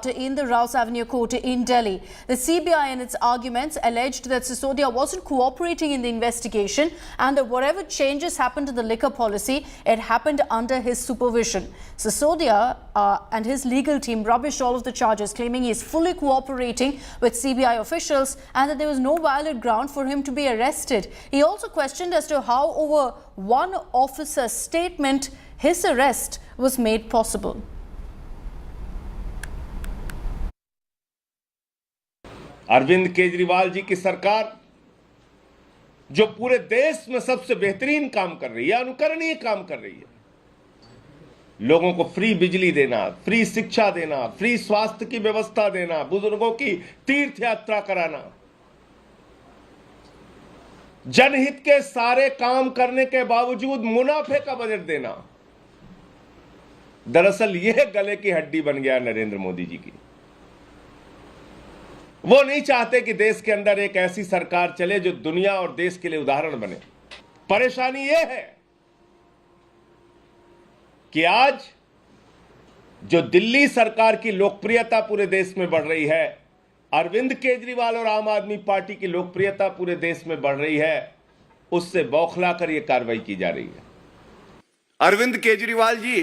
In the Rouse Avenue court in Delhi. The CBI in its arguments alleged that Sisodia wasn't cooperating in the investigation and that whatever changes happened to the liquor policy, it happened under his supervision. Sisodia and his legal team rubbished all of the charges, claiming he is fully cooperating with CBI officials and that there was no valid ground for him to be arrested. He also questioned as to how over one officer's statement his arrest was made possible. Arvind Kejriwal ji की सरकार जो पूरे देश में सबसे बेहतरीन काम कर रही है, अनुकरणीय काम कर रही है। लोगों को फ्री बिजली देना, फ्री शिक्षा देना, फ्री स्वास्थ्य की व्यवस्था देना, बुजुर्गों की तीर्थ यात्रा कराना, जनहित के सारे काम करने के बावजूद मुनाफे का बजट देना, दरअसल यह गले की हड्डी बन गया नरेंद्र मोदी जी की। वो नहीं चाहते कि देश के अंदर एक ऐसी सरकार चले जो दुनिया और देश के लिए उदाहरण बने। परेशानी यह है कि आज जो दिल्ली सरकार की लोकप्रियता पूरे देश में बढ़ रही है, अरविंद केजरीवाल और आम आदमी पार्टी की लोकप्रियता पूरे देश में बढ़ रही है, उससे बौखलाकर यह कार्रवाई की जा रही है। अरविंद केजरीवाल जी,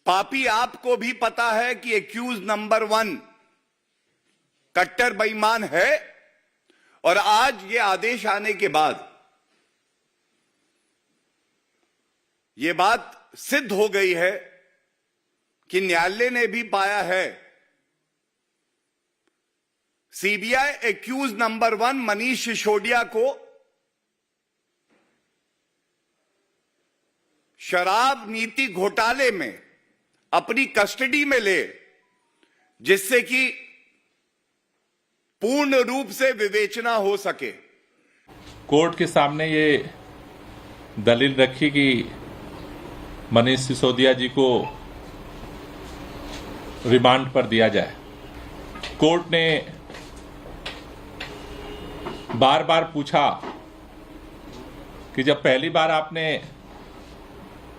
पापी आपको भी पता है कि एक्यूज नंबर 1 कट्टर बेईमान है और आज ये आदेश आने के बाद ये बात सिद्ध हो गई है कि न्यायालय ने भी पाया है CBI accuse number 1 Manish Sisodia को शराब नीति घोटाले में अपनी कस्टडी में ले, जिससे कि पूर्ण रूप से विवेचना हो सके। कोर्ट के सामने ये दलील रखी कि मनीष सिसोदिया जी को रिमांड पर दिया जाए। कोर्ट ने बार बार पूछा कि जब पहली बार आपने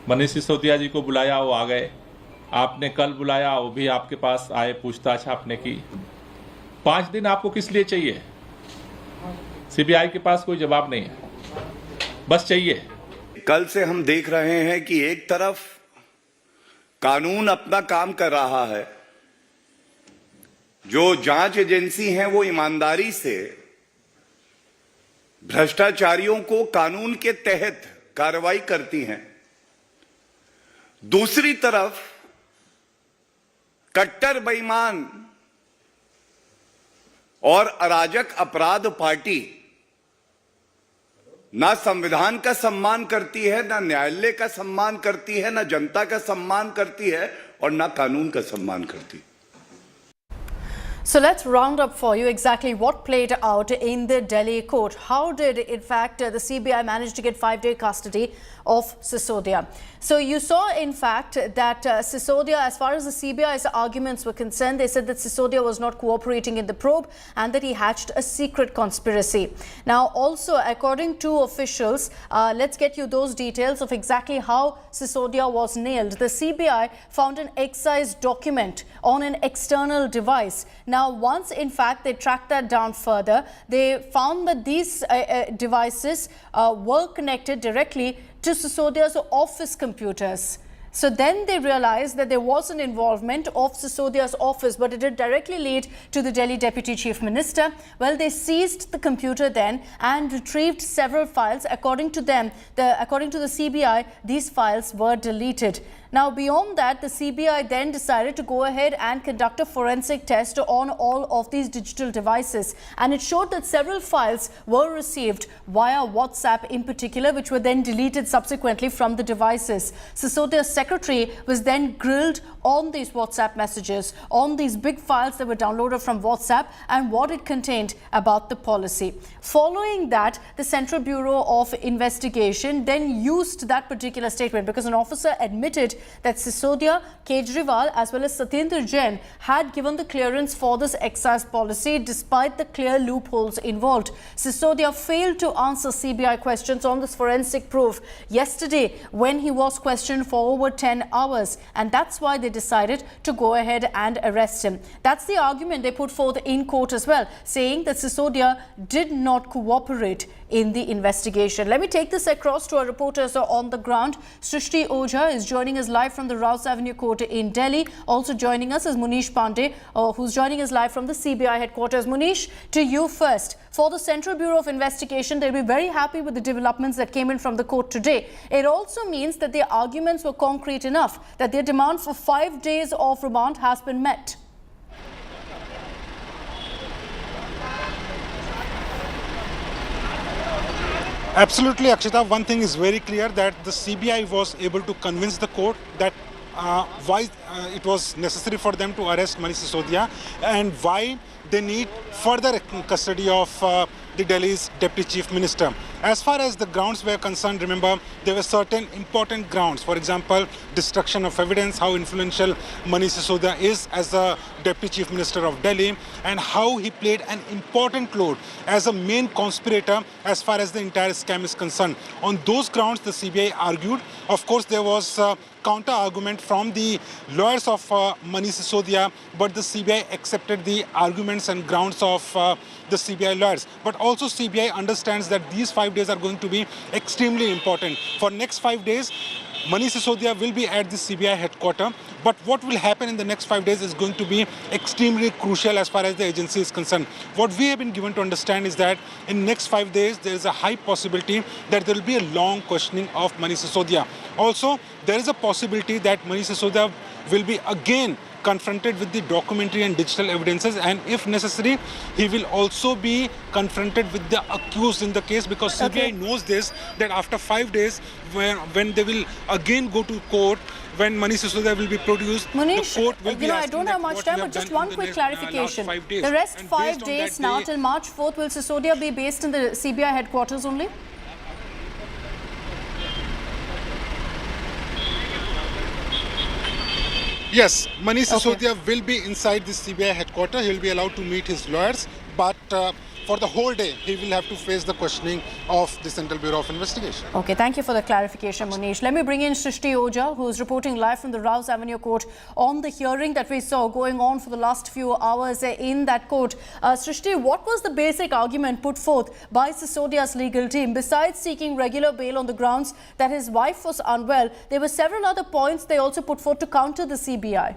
मनीष सिसोदिया जी को बुलाया वो आ गए, आपने कल बुलाया वो भी आपके पास आए, पूछताछ आपने की, 5 दिन आपको किस लिए चाहिए? सीबीआई के पास कोई जवाब नहीं है, बस चाहिए। कल से हम देख रहे हैं कि एक तरफ कानून अपना काम कर रहा है, जो जांच एजेंसी हैं वो ईमानदारी से भ्रष्टाचारियों को कानून के तहत कार्रवाई करती हैं। दूसरी तरफ कट्टर बेईमान और अराजक अपराध पार्टी ना संविधान का सम्मान करती है, ना न्यायालय का सम्मान करती है, ना जनता का सम्मान करती है और ना कानून का सम्मान करती है। So let's round up for you exactly what played out in the Delhi court. How did, in fact, the CBI manage to get 5-day custody of Sisodia? So you saw, in fact, that Sisodia, as far as the CBI's arguments were concerned, they said that Sisodia was not cooperating in the probe and that he hatched a secret conspiracy. Now, also, according to officials, let's get you those details of exactly how Sisodia was nailed. The CBI found an excised document on an external device. Now, once, in fact, they tracked that down further, they found that these devices were connected directly to Sisodia's office computers. So then they realized that there was an involvement of Sisodia's office, but it did directly lead to the Delhi Deputy Chief Minister. Well, they seized the computer then and retrieved several files. According to them, according to the CBI, these files were deleted. Now, beyond that, the CBI then decided to go ahead and conduct a forensic test on all of these digital devices. And it showed that several files were received via WhatsApp in particular, which were then deleted subsequently from the devices. Sisodia's secretary was then grilled on these WhatsApp messages, on these big files that were downloaded from WhatsApp and what it contained about the policy. Following that, the Central Bureau of Investigation then used that particular statement because an officer admitted that Sisodia, Kejriwal as well as Satyendra Jain had given the clearance for this excise policy despite the clear loopholes involved. Sisodia failed to answer CBI questions on this forensic proof yesterday when he was questioned for over 10 hours, and that's why they decided to go ahead and arrest him. That's the argument they put forth in court as well, saying that Sisodia did not cooperate in the investigation. Let me take this across to our reporters on the ground. Srishti Ojha is joining us live from the Rouse Avenue Court in Delhi. Also joining us is Manish Pandey, who's joining us live from the CBI headquarters. Manish, to you first. For the Central Bureau of Investigation, they'll be very happy with the developments that came in from the court today. It also means that their arguments were concrete enough, that their demand for 5 days of remand has been met. Absolutely, Akshita. One thing is very clear, that the CBI was able to convince the court that why it was necessary for them to arrest Manish Sisodia and why they need further custody of the Delhi's Deputy Chief Minister. As far as the grounds were concerned, remember, there were certain important grounds. For example, destruction of evidence, how influential Manish Sisodia is as the Deputy Chief Minister of Delhi, and how he played an important role as a main conspirator as far as the entire scam is concerned. On those grounds, the CBI argued. Of course, there was counter-argument from the lawyers of Manish Sisodia, but the CBI accepted the arguments and grounds of the CBI lawyers. But also CBI understands that these 5 days are going to be extremely important. For next 5 days, Manish Sisodia will be at the CBI headquarters, but what will happen in the next 5 days is going to be extremely crucial as far as the agency is concerned. What we have been given to understand is that in next 5 days, there is a high possibility that there will be a long questioning of Manish Sisodia. Also, there is a possibility that Manish Sisodia will be again confronted with the documentary and digital evidences, and if necessary, he will also be confronted with the accused in the case, because CBI knows this, that after 5 days, when they will again go to court, when Manish Sisodia will be produced, Manish, the court will be I don't have much time, but just one quick clarification. The rest 5 days now till March 4th, will Sisodia be based in the CBI headquarters only? Yes, Manish Sisodia will be inside the CBI headquarters. He will be allowed to meet his lawyers, but for the whole day, he will have to face the questioning of the Central Bureau of Investigation. Okay, thank you for the clarification, Manish. Let me bring in Srishti Ojha, who is reporting live from the Rouse Avenue Court on the hearing that we saw going on for the last few hours in that court. Srishti, what was the basic argument put forth by Sisodia's legal team? Besides seeking regular bail on the grounds that his wife was unwell, there were several other points they also put forth to counter the CBI.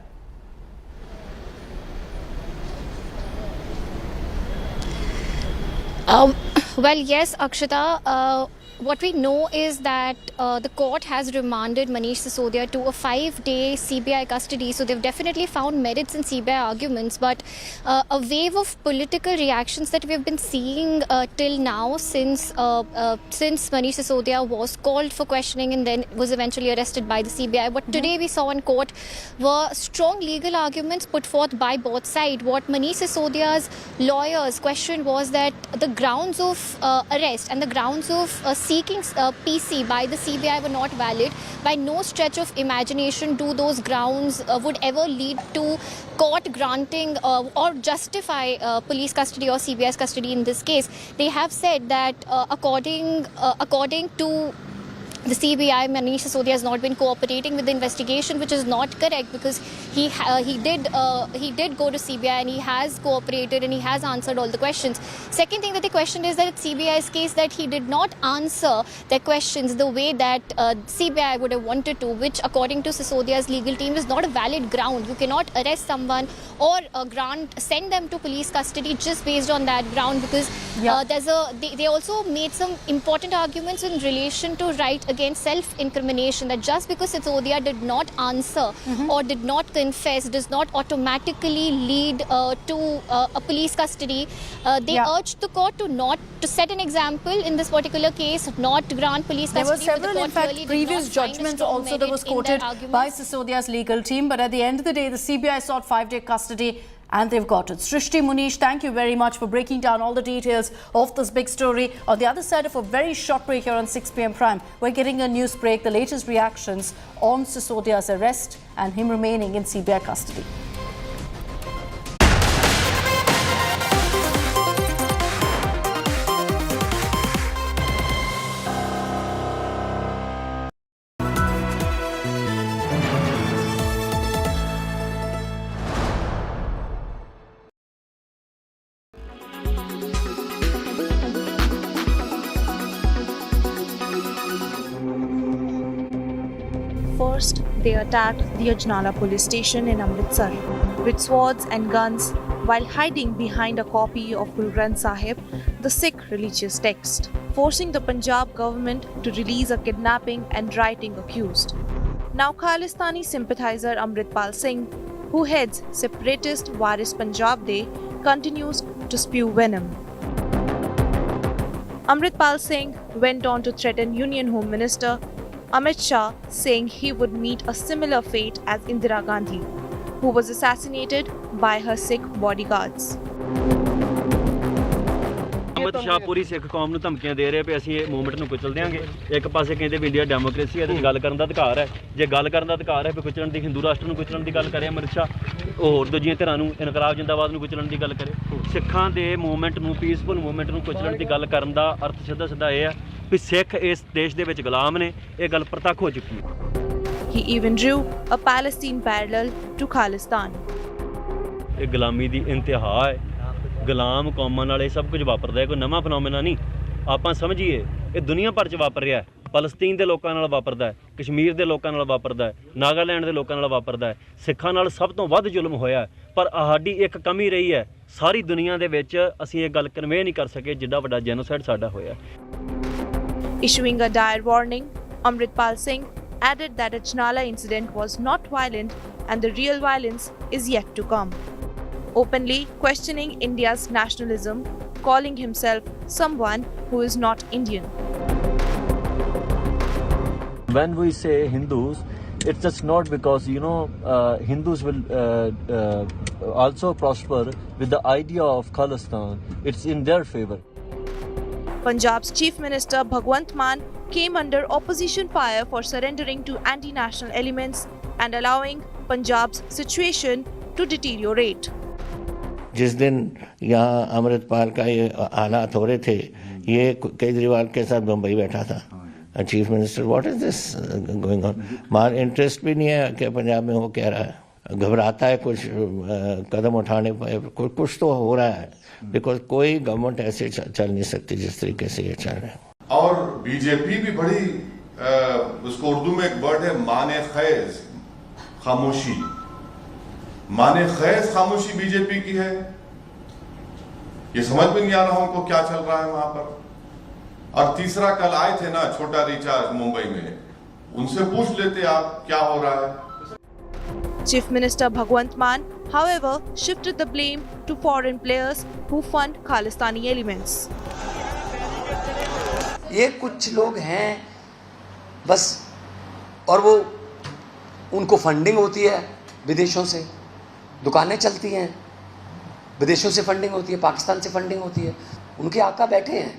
Well, yes, Akshita. What we know is that the court has remanded Manish Sisodia to a 5-day CBI custody. So they've definitely found merits in CBI arguments. But a wave of political reactions that we've been seeing till now since Manish Sisodia was called for questioning and then was eventually arrested by the CBI. What today we saw in court were strong legal arguments put forth by both sides. What Manish Sisodia's lawyers questioned was that the grounds of arrest and the grounds of seeking PC by the CBI were not valid. By no stretch of imagination do those grounds would ever lead to court granting or justify police custody or CBI's custody in this case. They have said that according to the CBI, Manish Sisodia has not been cooperating with the investigation, which is not correct, because he did go to CBI and he has cooperated and he has answered all the questions. Second thing that they questioned is that it's CBI's case that he did not answer their questions the way that CBI would have wanted to, which according to Sisodia's legal team is not a valid ground. You cannot arrest someone or send them to police custody just based on that ground, because they also made some important arguments in relation to right against self-incrimination, that just because Sisodia did not answer or did not confess does not automatically lead to a police custody. They urged the court to set an example in this particular case, not grant police custody. There were several, in fact, previous judgments also that was quoted by Sisodia's legal team, but at the end of the day, the CBI sought 5-day custody custody, and they've got it. Srishti, Manish, thank you very much for breaking down all the details of this big story. On the other side of a very short break here on 6 p.m. Prime, we're getting a news break, the latest reactions on Sisodia's arrest and him remaining in CBI custody. First, they attacked the Ajnala police station in Amritsar with swords and guns while hiding behind a copy of Guru Granth Sahib, the Sikh religious text, forcing the Punjab government to release a kidnapping and rioting accused. Now Khalistani sympathizer Amritpal Singh, who heads separatist Waris Punjab Day, continues to spew venom. Amritpal Singh went on to threaten Union Home Minister Amit Shah, saying he would meet a similar fate as Indira Gandhi, who was assassinated by her Sikh bodyguards. Amit Shah ਪੂਰੀ ਸਿੱਖ ਕੌਮ ਨੂੰ ਧਮਕੀਆਂ ਦੇ ਰਹੇ ਵੀ ਅਸੀਂ ਇਹ movement ਨੂੰ ਕੁਚਲ ਦਿਆਂਗੇ। ਇੱਕ ਪਾਸੇ ਕਹਿੰਦੇ ਵੀ ਇੰਡੀਆ ਡੈਮੋਕ੍ਰੇਸੀ ਹੈ ਤੇ ਗੱਲ ਕਰਨ ਦਾ ਅਧਿਕਾਰ ਹੈ। ਜੇ ਗੱਲ ਕਰਨ ਦਾ ਅਧਿਕਾਰ ਹੈ ਵੀ ਕੁਚਲਣ ਦੀ ਹਿੰਦੂ ਰਾਸ਼ਟਰ ਨੂੰ ਕੁਚਲਣ ਦੀ ਗੱਲ ਕਰੇ ਅਮਿਤ ਸ਼ਾਹ, ਉਹ ਹੋਰ ਦੂਜੀਆਂ ਧਿਰਾਂ ਨੂੰ ਇਨਕਲਾਬ ਜਿੰਦਾਬਾਦ ਨੂੰ ਕੁਚਲਣ ਦੀ ਗੱਲ ਕਰੇ। ਸਿੱਖਾਂ ਦੇ ਮੂਵਮੈਂਟ ਨੂੰ, ਪੀਸਫੁਲ ਮੂਵਮੈਂਟ ਨੂੰ ਕੁਚਲਣ ਦੀ ਗੱਲ ਕਰਨ ਦਾ ਅਰਥ ਸਿੱਧਾ ਇਹ ਹੈ ਵੀ ਸਿੱਖ ਇਸ ਦੇਸ਼ ਦੇ ਵਿੱਚ ਗੁਲਾਮ ਨੇ। ਇਹ ਗੱਲ ਪ੍ਰਤੱਖ ਹੋ ਚੁੱਕੀ ਹੈ। He even drew a Palestine parallel to Khalistan. ਇਹ ਗੁਲਾਮੀ ਦੀ ਇੰਤਹਾ ਹੈ। ਗੁਲਾਮ ਕੌਮਾਂ ਨਾਲ ਇਹ ਸਭ ਕੁਝ ਵਾਪਰਦਾ ਹੈ, ਕੋਈ ਨਵਾਂ ਫਨੋਮੇਨਾ ਨਹੀਂ। ਆਪਾਂ ਸਮਝੀਏ ਇਹ ਦੁਨੀਆ ਭਰ 'ਚ ਵਾਪਰ ਰਿਹਾ ਹੈ। ਫਲਸਤੀਨ ਦੇ ਲੋਕਾਂ ਨਾਲ ਵਾਪਰਦਾ ਹੈ, ਕਸ਼ਮੀਰ ਦੇ ਲੋਕਾਂ ਨਾਲ ਵਾਪਰਦਾ ਹੈ, ਨਾਗਾਲੈਂਡ ਦੇ ਲੋਕਾਂ ਨਾਲ ਵਾਪਰਦਾ ਹੈ। ਸਿੱਖਾਂ ਨਾਲ ਸਭ ਤੋਂ ਵੱਧ ਜ਼ੁਲਮ ਹੋਇਆ, ਪਰ ਸਾਡੀ ਇੱਕ ਕਮੀ ਰਹੀ ਹੈ। ਸਾਰੀ ਦੁਨੀਆ ਦੇ ਵਿੱਚ ਅਸੀਂ ਇਹ ਗੱਲ ਕਨਵੇ ਨਹੀਂ ਕਰ ਸਕੇ ਜਿੱਡਾ ਵੱਡਾ ਜੈਨੋਸਾਈਡ ਸਾਡਾ ਹੋਇਆ। Issuing a dire warning, Amritpal Singh added that Ajnala incident was not violent and the real violence is yet to come, openly questioning India's nationalism, calling himself someone who is not Indian. When we say Hindus, it's just not because, Hindus will also prosper with the idea of Khalistan. It's in their favor. Punjab's Chief Minister Bhagwant Mann came under opposition fire for surrendering to anti-national elements and allowing Punjab's situation to deteriorate. जिस दिन यहाँ अमृतपाल का ये हालात हो रहे थे, ये केजरीवाल के साथ मुंबई बैठा था chief minister. What is this going on? मान इंटरेस्ट भी नहीं है कि पंजाब में वो कह रहा है, घबराता है कुछ कदम उठाने पर। कुछ तो हो रहा है, बिकॉज कोई गवर्नमेंट ऐसे चल नहीं सकती जिस तरीके से ये चल रहा है। और बीजेपी भी बड़ी उसको उर्दू में एक वर्ड है माने खैज, खामोशी। माने खैज खामोशी बीजेपी की है। ये समझ में नहीं आ रहा उनको क्या चल रहा है वहां पर। और तीसरा, कल आए थे ना छोटा रिचार्ज मुंबई में, उनसे पूछ लेते आप क्या हो रहा है। Chief Minister Bhagwant Mann, however, shifted the blame to foreign players who fund Khalistani elements. ये कुछ लोग हैं बस, और वो उनको फंडिंग होती है विदेशों से, दुकानें चलती हैं, विदेशों से फंडिंग होती है, पाकिस्तान से फंडिंग होती है। उनके आका बैठे हैं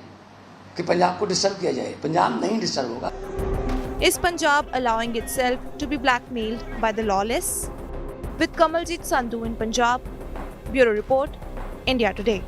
कि पंजाब को डिस्टर्ब किया जाए। पंजाब नहीं डिस्टर्ब होगा। Is Punjab allowing itself to be blackmailed by the lawless? With Kamaljeet Sandhu in Punjab, Bureau Report, India Today.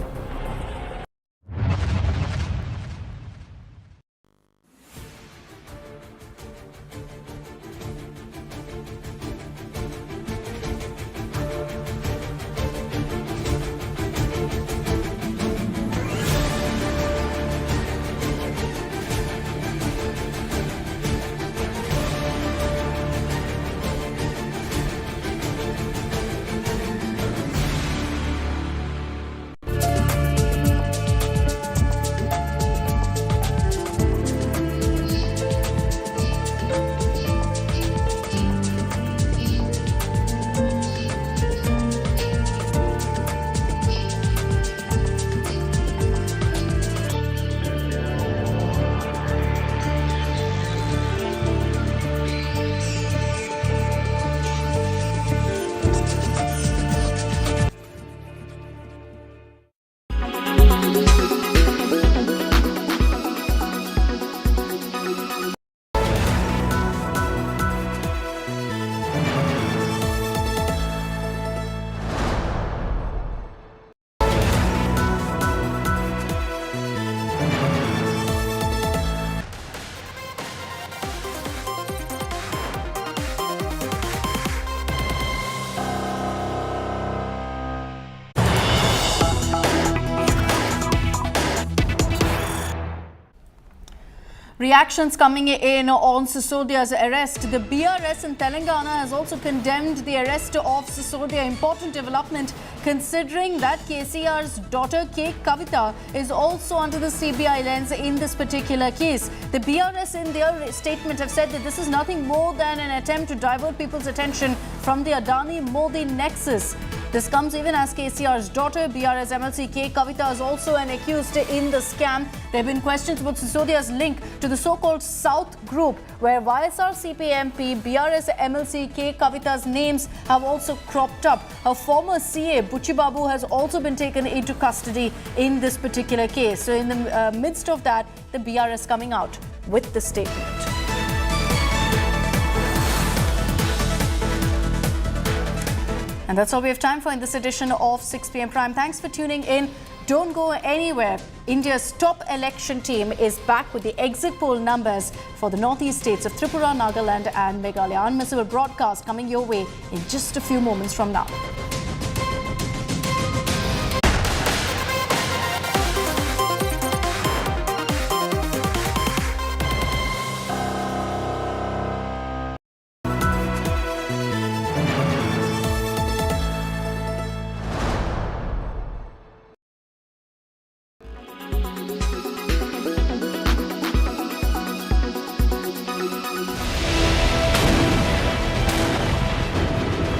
Reactions coming in on Sisodia's arrest. The BRS in Telangana has also condemned the arrest of Sisodia. Important development considering that KCR's daughter K. Kavita is also under the CBI lens in this particular case. The BRS in their statement have said that this is nothing more than an attempt to divert people's attention from the Adani-Modi nexus. This comes even as KCR's daughter, BRS MLC K. Kavita, is also an accused in the scam. There have been questions about Sisodia's link to the so-called South Group, where YSR CPMP, BRS MLC K. Kavita's names have also cropped up. Her former CA, Buchi Babu, has also been taken into custody in this particular case. So in the midst of that, the BRS coming out with the statement. And that's all we have time for in this edition of 6 p.m. Prime. Thanks for tuning in. Don't go anywhere. India's top election team is back with the exit poll numbers for the northeast states of Tripura, Nagaland and Meghalaya. Unmissable broadcast coming your way in just a few moments from now.